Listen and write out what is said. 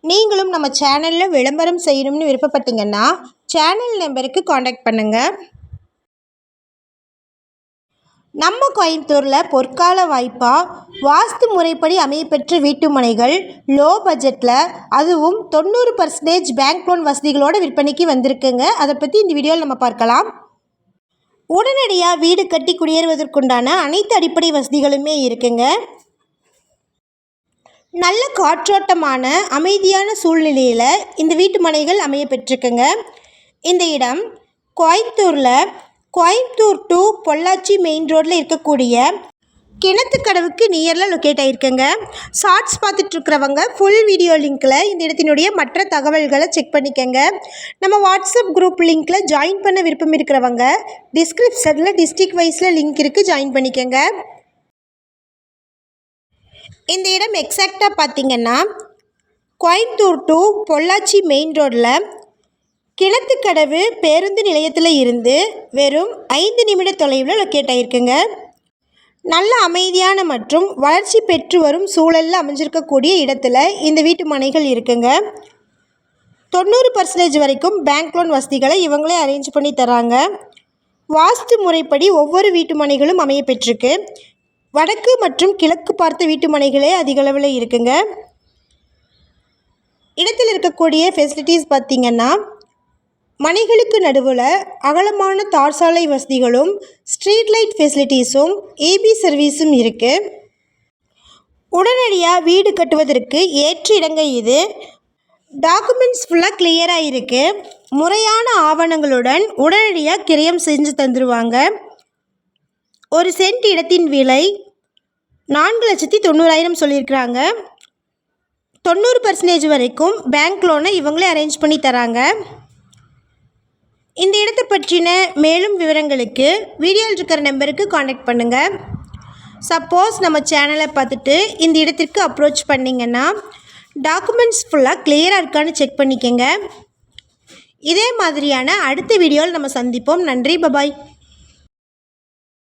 நீங்களும் நம்ம சேனலில் விளம்பரம் செய்யணும்னு விருப்பப்பட்டீங்கன்னா சேனல் நம்பருக்கு காண்டாக்ட் பண்ணுங்கள். நம்ம கோயம்புத்தூரில் பொற்கால வாய்ப்பாக வாஸ்து முறைப்படி அமையப்பெற்ற வீட்டு மனைகள் லோ பட்ஜெட்டில், அதுவும் 90% பேங்க் லோன் வசதிகளோடு விற்பனைக்கு வந்திருக்குங்க. அதை பற்றி இந்த வீடியோவில் நம்ம பார்க்கலாம். உடனடியாக வீடு கட்டி குடியேறுவதற்குண்டான அனைத்து அடிப்படை வசதிகளுமே இருக்குங்க. நல்ல காற்றோட்டமான அமைதியான சூழ்நிலையில் இந்த வீட்டு மனைகள் அமைய பெற்றிருக்குங்க. இந்த இடம் கோயம்புத்தூர் டு பொள்ளாச்சி மெயின் ரோட்டில் இருக்கக்கூடிய கிணத்துக்கடவுக்கு நியரில் லொக்கேட் ஆகிருக்குங்க. ஷார்ட்ஸ் பார்த்துட்ருக்கிறவங்க ஃபுல் வீடியோ லிங்க்கில் இந்த இடத்தினுடைய மற்ற தகவல்களை செக் பண்ணிக்கங்க. நம்ம வாட்ஸ்அப் குரூப் லிங்க்கில் ஜாயின் பண்ண விருப்பம் இருக்கிறவங்க டிஸ்கிரிப்ஷனில் டிஸ்ட்ரிக்ட் வைஸில் லிங்க் இருக்குது, ஜாயின் பண்ணிக்கங்க. இந்த இடம் எக்ஸாக்டாக பார்த்திங்கன்னா கோயம்புத்தூர் டு பொள்ளாச்சி மெயின் ரோட்டில் கிணத்துக்கடவு பேருந்து நிலையத்தில் இருந்து வெறும் 5 நிமிட தொலைவில் லொக்கேட் ஆகிருக்குங்க. நல்ல அமைதியான மற்றும் வளர்ச்சி பெற்று வரும் சூழலில் அமைஞ்சிருக்கக்கூடிய இடத்துல இந்த வீட்டு மனைகள் இருக்குங்க. 90% வரைக்கும் பேங்க் லோன் வசதிகளை இவங்களே அரேஞ்ச் பண்ணி தராங்க. வாஸ்து முறைப்படி ஒவ்வொரு வீட்டு மனைகளும் அமைய பெற்றிருக்கு. வடக்கு மற்றும் கிழக்கு பார்த்த வீட்டு மனைகளே அதிகளவில் இருக்குங்க. இடத்தில் இருக்கக்கூடிய ஃபெசிலிட்டிஸ் பார்த்திங்கன்னா மனைகளுக்கு நடுவில் அகலமான தார் சாலை வசதிகளும் ஸ்ட்ரீட் லைட் ஃபெசிலிட்டிஸும் ஏபி சர்வீஸும் இருக்குது. உடனடியாக வீடு கட்டுவதற்கு ஏற்ற இடங்க இது. டாக்குமெண்ட்ஸ் ஃபுல்லாக கிளியராக இருக்குது. முறையான ஆவணங்களுடன் உடனடியாக கிரயம் செஞ்சு தந்துடுவாங்க. ஒரு சென்ட் இடத்தின் விலை 4,90,000 சொல்லியிருக்கிறாங்க. 90% வரைக்கும் பேங்க் லோனை இவங்களே அரேஞ்ச் பண்ணி தராங்க. இந்த இடத்தை பற்றின மேலும் விவரங்களுக்கு வீடியோவில் இருக்கிற நம்பருக்கு காண்டாக்ட் பண்ணுங்கள். சப்போஸ் நம்ம சேனலை பார்த்துட்டு இந்த இடத்திற்கு அப்ரோச் பண்ணிங்கன்னா டாக்குமெண்ட்ஸ் ஃபுல்லாக கிளியராக இருக்கான்னு செக் பண்ணிக்கங்க. இதே மாதிரியான அடுத்த வீடியோவில் நம்ம சந்திப்போம். நன்றி, பபாய்.